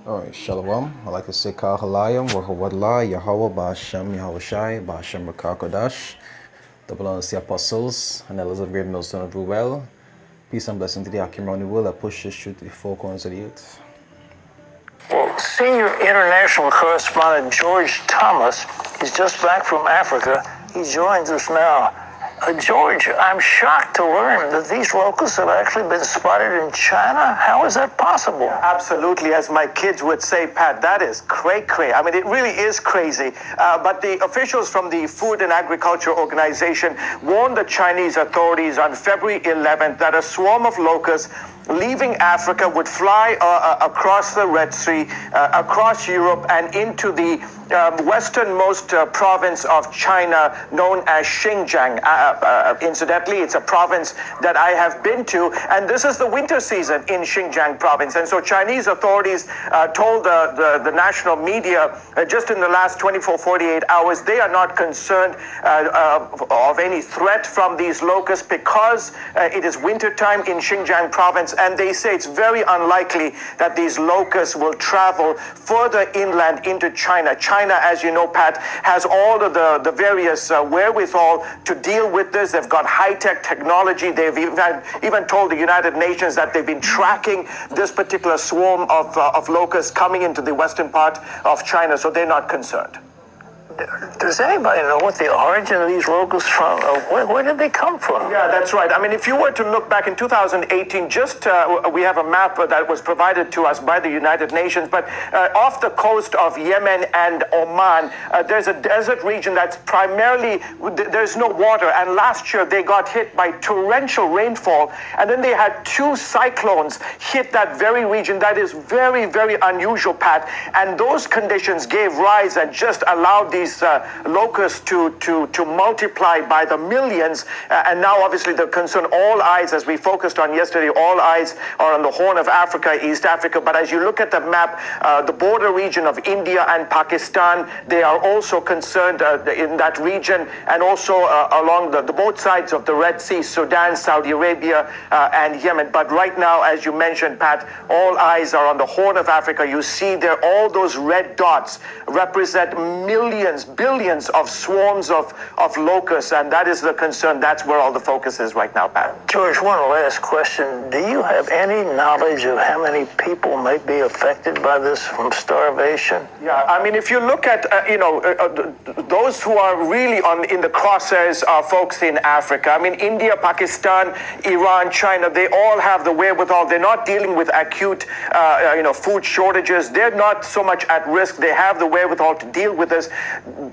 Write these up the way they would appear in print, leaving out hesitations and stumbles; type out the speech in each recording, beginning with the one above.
Alright, Shalom. I like to say Kahalayam, Wahawadla, Yahweh, Ba'ashem, Yahushai, Ba'ashem, Rakakodash, double honors to the apostles, and elders of great millstone of Ruel. Peace and blessing to the Akim around the world that pushes truth to the four corners of the earth. Well, senior international correspondent George Thomas is just back from Africa. He joins us now. George, I'm shocked to learn that these locusts have actually been spotted in China. How is that possible? Absolutely, as my kids would say, Pat, that is cray-cray. I mean, it really is crazy. But the officials from the Food and Agriculture Organization warned the Chinese authorities on February 11th that a swarm of locusts leaving Africa would fly across the Red Sea, across Europe, and into the westernmost province of China known as Xinjiang. Incidentally, it's a province that I have been to, and this is the winter season in Xinjiang province. And so Chinese authorities told the national media just in the last 48 hours, they are not concerned of any threat from these locusts because it is wintertime in Xinjiang province, and they say it's very unlikely that these locusts will travel further inland into China. China, as you know, Pat, has all of the various wherewithal to deal with this. They've got high-tech technology. They've even told the United Nations that they've been tracking this particular swarm of locusts coming into the western part of China, so they're not concerned. Does anybody know what the origin of these locusts from? Where did they come from? Yeah, that's right. I mean, if you were to look back in 2018, just we have a map that was provided to us by the United Nations, but off the coast of Yemen and Oman, there's a desert region that's primarily, there's no water. And last year they got hit by torrential rainfall. And then they had two cyclones hit that very region. That is very, very unusual, Pat. And those conditions gave rise and just allowed these locusts to multiply by the millions. And now obviously the concern, all eyes, as we focused on yesterday, all eyes are on the Horn of Africa, East Africa. But as you look at the map, the border region of India and Pakistan, they are also concerned in that region, and also along the both sides of the Red Sea, Sudan, Saudi Arabia, and Yemen. But right now, as you mentioned, Pat, all eyes are on the Horn of Africa. You see there, all those red dots represent millions, billions of swarms of locusts, and that is the concern. That's where all the focus is right now, Pat. George, one last question. Do you have any knowledge of how many people might be affected by this from starvation? Yeah, I mean, if you look at, those who are really in the crosshairs are folks in Africa. I mean, India, Pakistan, Iran, China, they all have the wherewithal. They're not dealing with acute, food shortages. They're not so much at risk. They have the wherewithal to deal with this.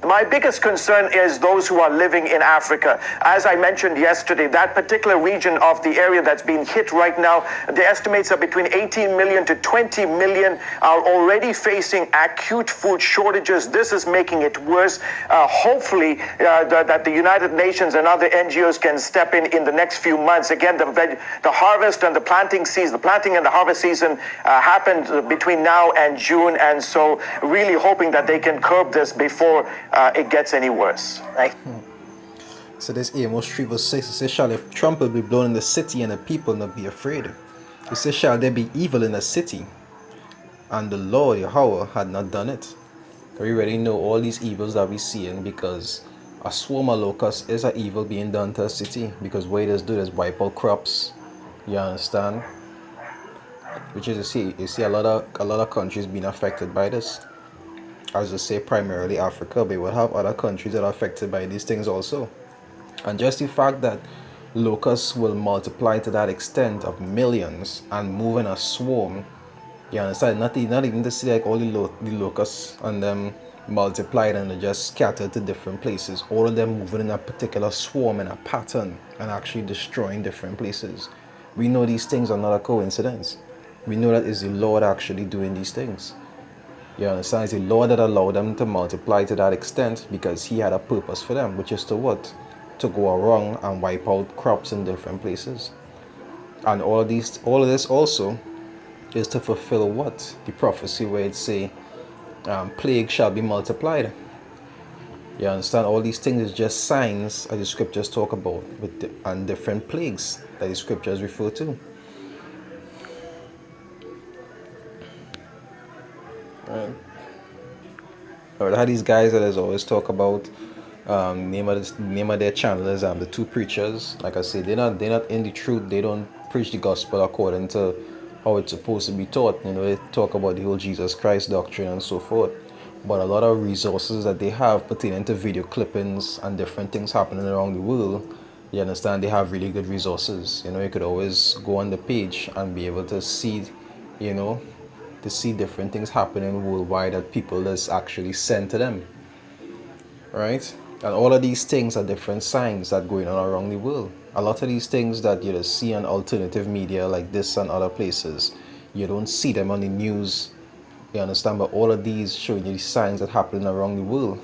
My biggest concern is those who are living in Africa. As I mentioned yesterday, that particular region of the area that's being hit right now, the estimates are between 18 million to 20 million are already facing acute food shortages. This is making it worse. Hopefully that the United Nations and other NGOs can step in the next few months. Again, the harvest and the planting season, the planting and the harvest season happened between now and June, and so really hoping that they can curb this before it gets any worse. So this Amos 3 verse 6, it says, shall a trumpet be blown in the city and the people not be afraid? It says, shall there be evil in the city? And the Lord Yahweh had not done it. We already know all these evils that we see in, because a swarm of locusts is an evil being done to a city, because what it does do is wipe out crops. You understand? Which is you see a lot of countries being affected by this. As I say, primarily Africa, but we will have other countries that are affected by these things also. And just the fact that locusts will multiply to that extent of millions and move in a swarm, you understand? Not even to see like all the locusts and them multiplied and they just scattered to different places. All of them moving in a particular swarm in a pattern and actually destroying different places. We know these things are not a coincidence. We know that it's the Lord actually doing these things. You understand? It's the Lord that allowed them to multiply to that extent because He had a purpose for them, which is to what? To go around and wipe out crops in different places. And all of this also is to fulfill what? The prophecy where it say, plague shall be multiplied. You understand? All these things is just signs, as the scriptures talk about, and different plagues that the scriptures refer to. Right. Or how these guys that is always talk about name of their channel is the two preachers. Like I say, they're not in the truth. They don't preach the gospel according to how it's supposed to be taught. You know, they talk about the whole Jesus Christ doctrine and so forth. But a lot of resources that they have pertaining to video clippings and different things happening around the world, you understand, they have really good resources. You know, you could always go on the page and be able to see, you know, to see different things happening worldwide that people is actually sent to them, right? And all of these things are different signs that going on around the world. A lot of these things that you see on alternative media like this and other places, you don't see them on the news. You understand? But all of these showing you the signs that happening around the world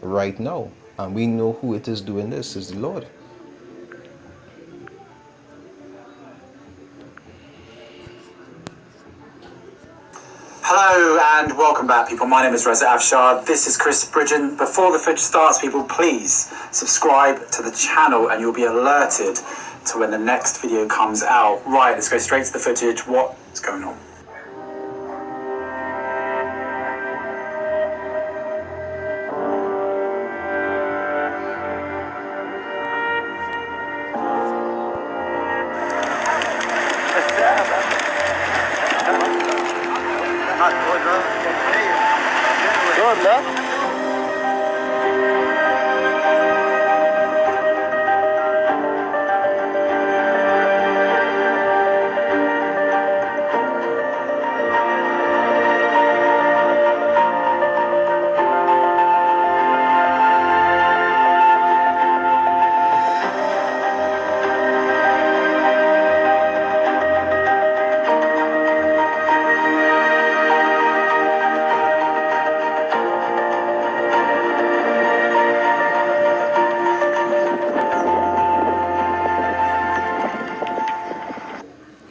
right now, and we know who it is doing this is the Lord. Hello and welcome back, people. My name is Reza Afshar. This is Chris Bridgen. Before the footage starts, people, please subscribe to the channel and you'll be alerted to when the next video comes out. Right, let's go straight to the footage. What's going on? Good, no?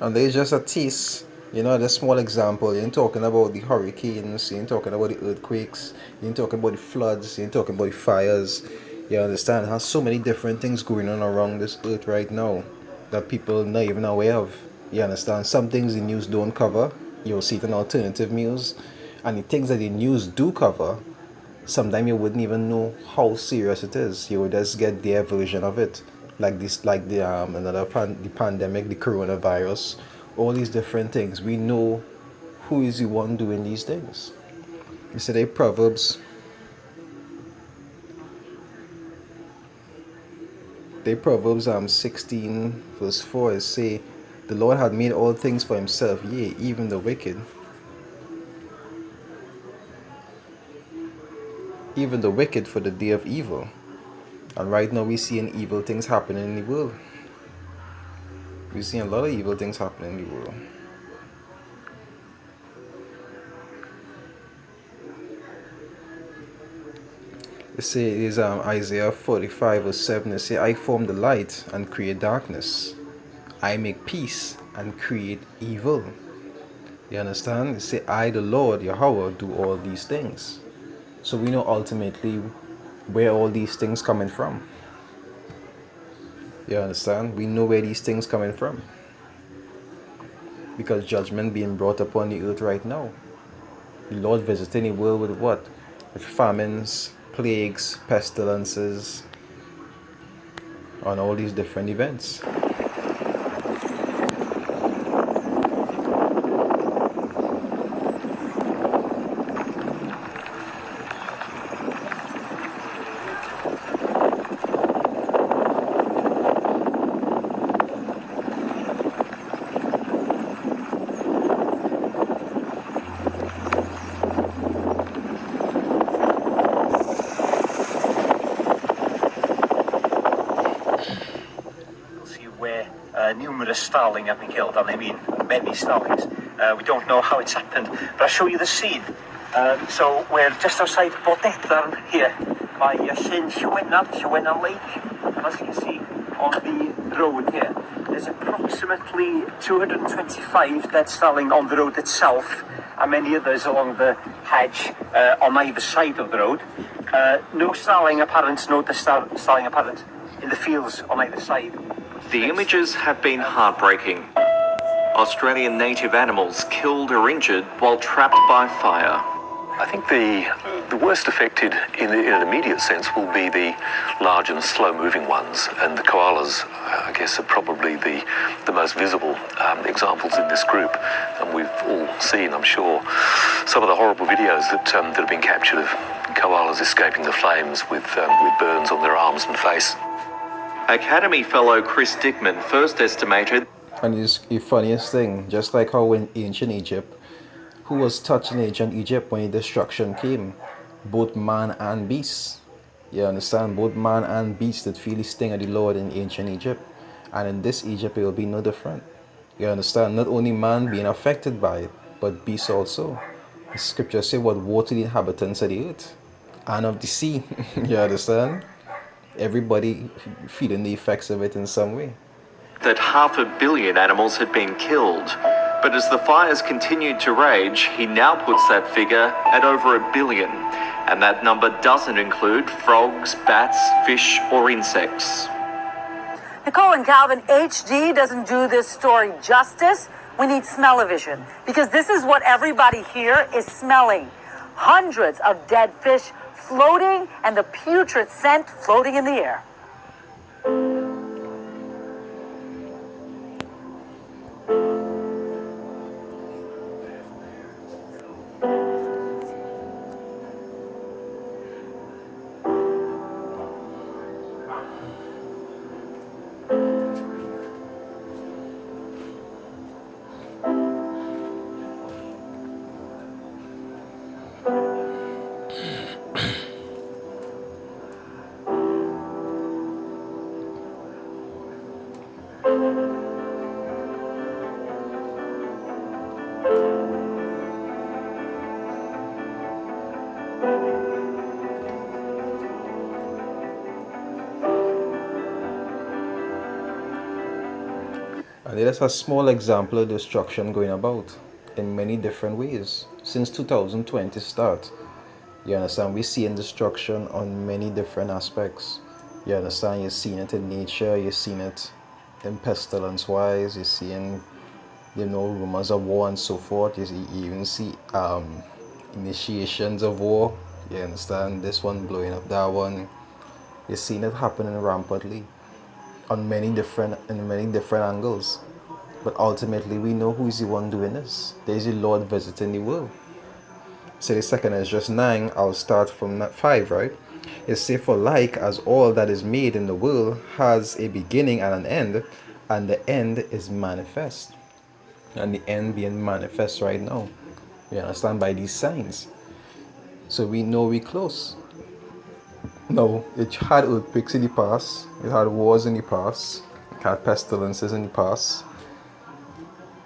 And there's just a tease, you know, the small example. You ain't talking about the hurricanes, you ain't talking about the earthquakes, you ain't talking about the floods, you ain't talking about the fires. You understand? There's so many different things going on around this earth right now that people not even aware of. You understand? Some things the news don't cover, you'll see it in alternative news. And the things that the news do cover, sometimes you wouldn't even know how serious it is. You would just get their version of it, like this, like the the pandemic, the coronavirus, all these different things. We know who is the one doing these things. You see, they Proverbs 16 verse 4 is say, the Lord had made all things for himself, yea, even the wicked. Even the wicked for the day of evil. And right now we're seeing evil things happening in the world. We're seeing a lot of evil things happening in the world. It says Isaiah 45 verse 7, it says, I form the light and create darkness. I make peace and create evil. You understand? It says, I the Lord Yahweh do all these things. So we know ultimately where all these things coming from. You understand? We know where these things coming from. Because judgment being brought upon the earth right now. The Lord visiting the world with what? With famines, plagues, pestilences, and all these different events. Numerous starling have been killed, and I mean many starlings. We don't know how it's happened, but I'll show you the scene. So we're just outside Bodedan here by Llyn Lake, and as you can see on the road here, there's approximately 225 dead starling on the road itself, and many others along the hedge on either side of the road. No starling apparent in the fields on either side. The images have been heartbreaking. Australian native animals killed or injured while trapped by fire. I think the worst affected in an immediate sense will be the large and slow-moving ones, and the koalas, I guess, are probably the most visible examples in this group. And we've all seen, I'm sure, some of the horrible videos that have been captured of koalas escaping the flames with burns on their arms and face. Academy fellow Chris Dickman first estimated. And it's the funniest thing, just like how in ancient Egypt, who was touched in ancient Egypt when the destruction came? Both man and beast. You understand? Both man and beast that feel the sting of the Lord in ancient Egypt. And in this Egypt, it will be no different. You understand? Not only man being affected by it, but beasts also. The scriptures say what woe to the inhabitants of the earth and of the sea. You understand? Everybody feeling the effects of it in some way. That 500 million animals had been killed. But as the fires continued to rage, he now puts that figure at over 1 billion. And that number doesn't include frogs, bats, fish, or insects. Nicole and Calvin, HD doesn't do this story justice. We need smell-o-vision, because this is what everybody here is smelling. Hundreds of dead fish floating and the putrid scent floating in the air. And there's a small example of destruction going about in many different ways. Since 2020 start, you understand, we're seeing destruction on many different aspects. You understand, you're seeing it in nature, you're seeing it in pestilence wise, you're seeing, rumors of war and so forth. You even see initiations of war. You understand, this one blowing up that one. You're seeing it happening rampantly in many different angles. But ultimately, we know who is the one doing this. There's the Lord visiting the world. So the second is just 9. I'll start from 5, right? It says, for like as all that is made in the world has a beginning and an end, and the end is manifest. And the end being manifest right now. You understand, by these signs. So we know we're close. No, it had earthquakes in the past, it had wars in the past, it had pestilences in the past.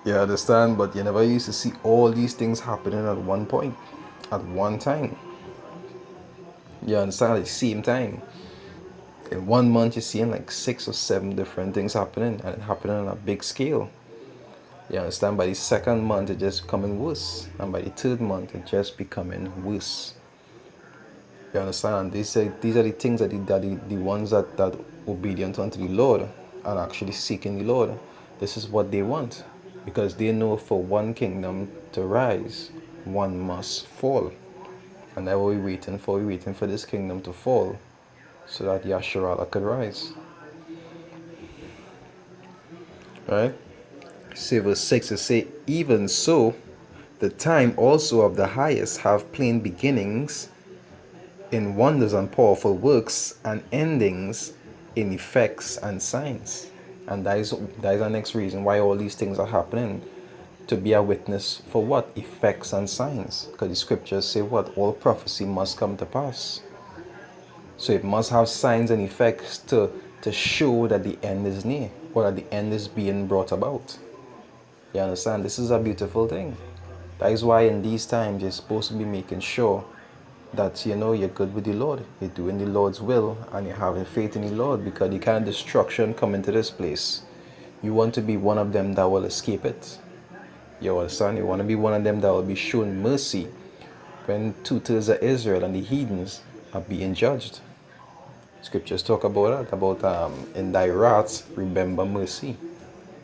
You understand? But you never used to see all these things happening at one point, at one time. You understand? At the same time. In 1 month, you're seeing like 6 or 7 different things happening, and happening on a big scale. You understand? By the second month, it's just becoming worse, and by the third month, it's just becoming worse. You understand? These are the things that the ones that obedient unto the Lord and actually seeking the Lord. This is what they want, because they know for one kingdom to rise, one must fall. And that's what we're waiting for. We're waiting for this kingdom to fall, so that Yasharallah could rise. Right? See verse 6, it say, even so, the time also of the highest have plain beginnings in wonders and powerful works, and endings in effects and signs. And that is the next reason why all these things are happening. To be a witness for what? Effects and signs. Because the scriptures say what? All prophecy must come to pass. So it must have signs and effects to show that the end is near, or that the end is being brought about. You understand? This is a beautiful thing. That is why in these times you're supposed to be making sure that you're good with the Lord, you're doing the Lord's will, and you're having faith in the Lord, because the kind of destruction coming to this place, you want to be one of them that will escape it. You understand? You want to be one of them that will be shown mercy when 2/3 of Israel and the heathens are being judged. Scriptures talk about that, about in thy wrath remember mercy.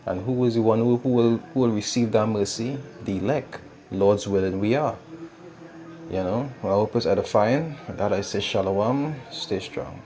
And who is the one who will receive that mercy? The elect. Lord's willing we are. You know, well, I hope it's edifying. With that I say shalom, stay strong.